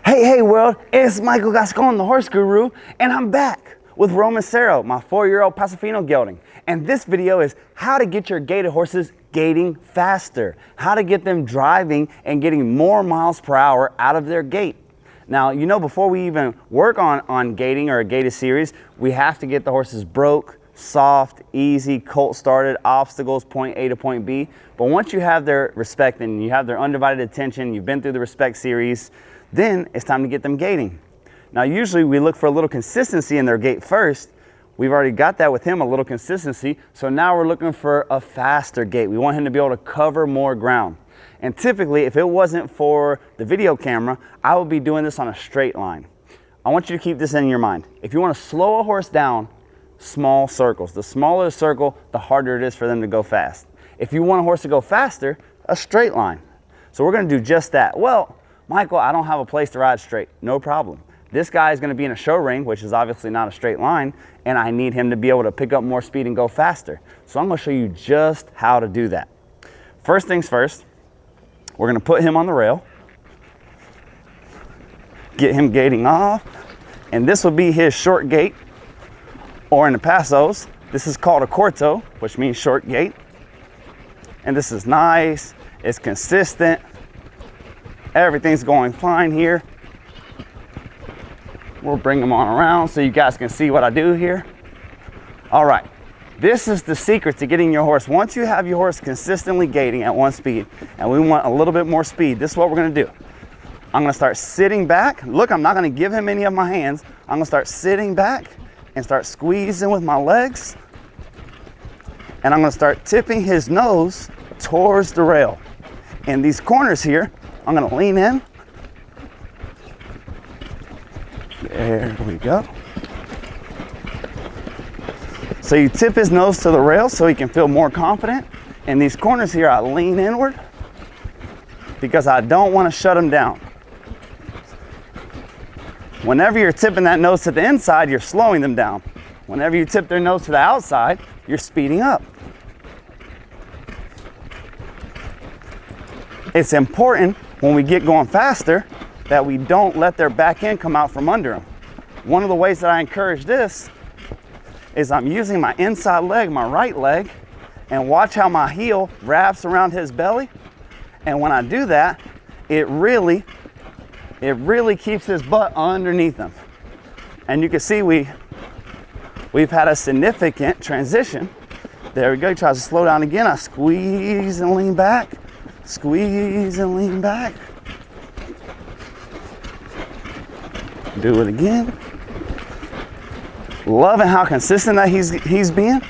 Hey world, it's Michael Gascon, the horse guru, and I'm back with Roma, my 4-year-old Paso Fino gelding. And this video is how to get your gaited horses gaiting faster, how to get them driving and getting more miles per hour out of their gait. Now, you know, before we even work on gaiting or a gaited series, we have to get the horses broke, soft, easy, colt started, obstacles, point A to point B. But once you have their respect and you have their undivided attention, you've been through the respect series, then it's time to get them gaiting. Now, usually we look for a little consistency in their gait first. We've already got that with him, a little consistency. So now we're looking for a faster gait. We want him to be able to cover more ground. And typically, if it wasn't for the video camera, I would be doing this on a straight line. I want you to keep this in your mind. If you want to slow a horse down, small circles. The smaller the circle, the harder it is for them to go fast. If you want a horse to go faster, a straight line. So we're going to do just that. Well, Michael, I don't have a place to ride straight. No problem. This guy is going to be in a show ring, which is obviously not a straight line, and I need him to be able to pick up more speed and go faster. So I'm going to show you just how to do that. First things first, we're going to put him on the rail, get him gaiting off, and this will be his short gait, or in the Pasos, this is called a corto, which means short gait. And this is nice, it's consistent. Everything's going fine here. We'll bring them on around so you guys can see what I do here. All right, this is the secret to getting your horse. Once you have your horse consistently gaiting at one speed, and we want a little bit more speed, this is what we're gonna do. I'm gonna start sitting back. Look, I'm not gonna give him any of my hands. I'm gonna start sitting back and start squeezing with my legs. And I'm gonna start tipping his nose towards the rail. In these corners here, I'm gonna lean in. There we go. So you tip his nose to the rail so he can feel more confident. In these corners here, I lean inward because I don't want to shut him down. Whenever you're tipping that nose to the inside, you're slowing them down. Whenever you tip their nose to the outside, you're speeding up. It's important when we get going faster that we don't let their back end come out from under them. One of the ways that I encourage this is I'm using my inside leg, my right leg, and watch how my heel wraps around his belly. And when I do that, it really keeps his butt underneath him. And you can see we've had a significant transition. There we go, he tries to slow down again. I squeeze and lean back, squeeze and lean back. Do it again. Loving how consistent that he's being.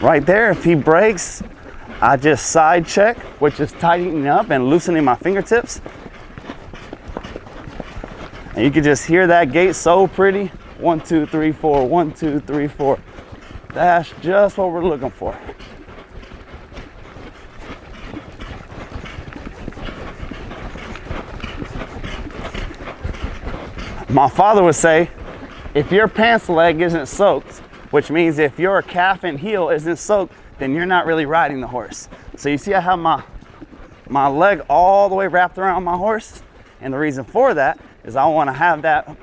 Right there, if he breaks, I just side check, which is tightening up and loosening my fingertips. And you can just hear that gait so pretty. 1, 2, 3, 4, 1, 2, 3, 4. That's just what we're looking for. My father would say, if your pants leg isn't soaked, which means if your calf and heel isn't soaked, then you're not really riding the horse. So you see I have my leg all the way wrapped around my horse, and the reason for that is I want to have that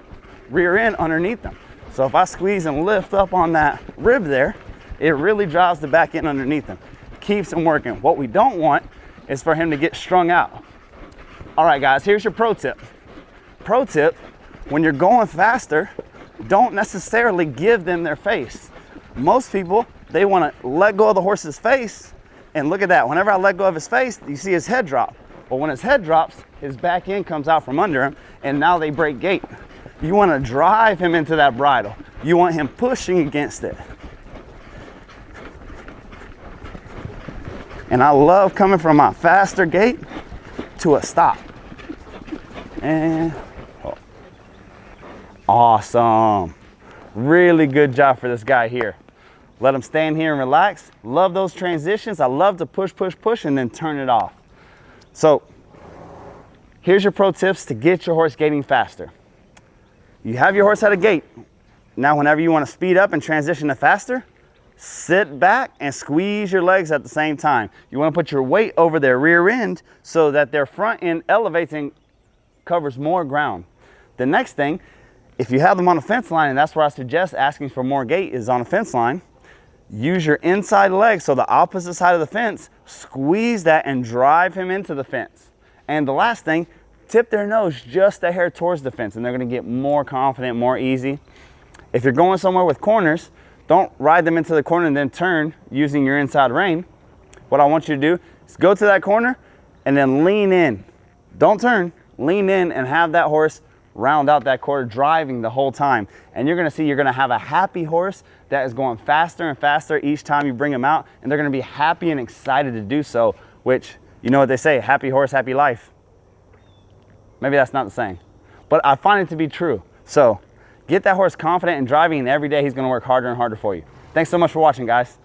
rear end underneath them. So if I squeeze and lift up on that rib there, it really drives the back end underneath him, keeps him working. What we don't want is for him to get strung out. All right, guys, here's your pro tip. Pro tip, when you're going faster, don't necessarily give them their face. Most people, they want to let go of the horse's face, and look at that. Whenever I let go of his face, you see his head drop. But when his head drops, his back end comes out from under him, and now they break gait. You want to drive him into that bridle. You want him pushing against it. And I love coming from my faster gait to a stop. And awesome. Really good job for this guy here. Let him stand here and relax. Love those transitions. I love to push, push, push, and then turn it off. So here's your pro tips to get your horse gaiting faster. You have your horse at a gait. Now, whenever you want to speed up and transition to faster, sit back and squeeze your legs at the same time. You want to put your weight over their rear end so that their front end elevates and covers more ground. The next thing, if you have them on a fence line, and that's where I suggest asking for more gait is on a fence line, use your inside leg, so the opposite side of the fence, squeeze that and drive him into the fence. And the last thing, tip their nose just a hair towards the fence, and they're gonna get more confident, more easy. If you're going somewhere with corners, don't ride them into the corner and then turn using your inside rein. What I want you to do is go to that corner and then lean in. Don't turn, lean in and have that horse round out that quarter, driving the whole time. And you're gonna see you're gonna have a happy horse that is going faster and faster each time you bring them out, and they're gonna be happy and excited to do so, which, you know what they say, happy horse, happy life. Maybe that's not the saying, but I find it to be true. So get that horse confident and driving, and every day he's gonna work harder and harder for you. Thanks so much for watching, guys.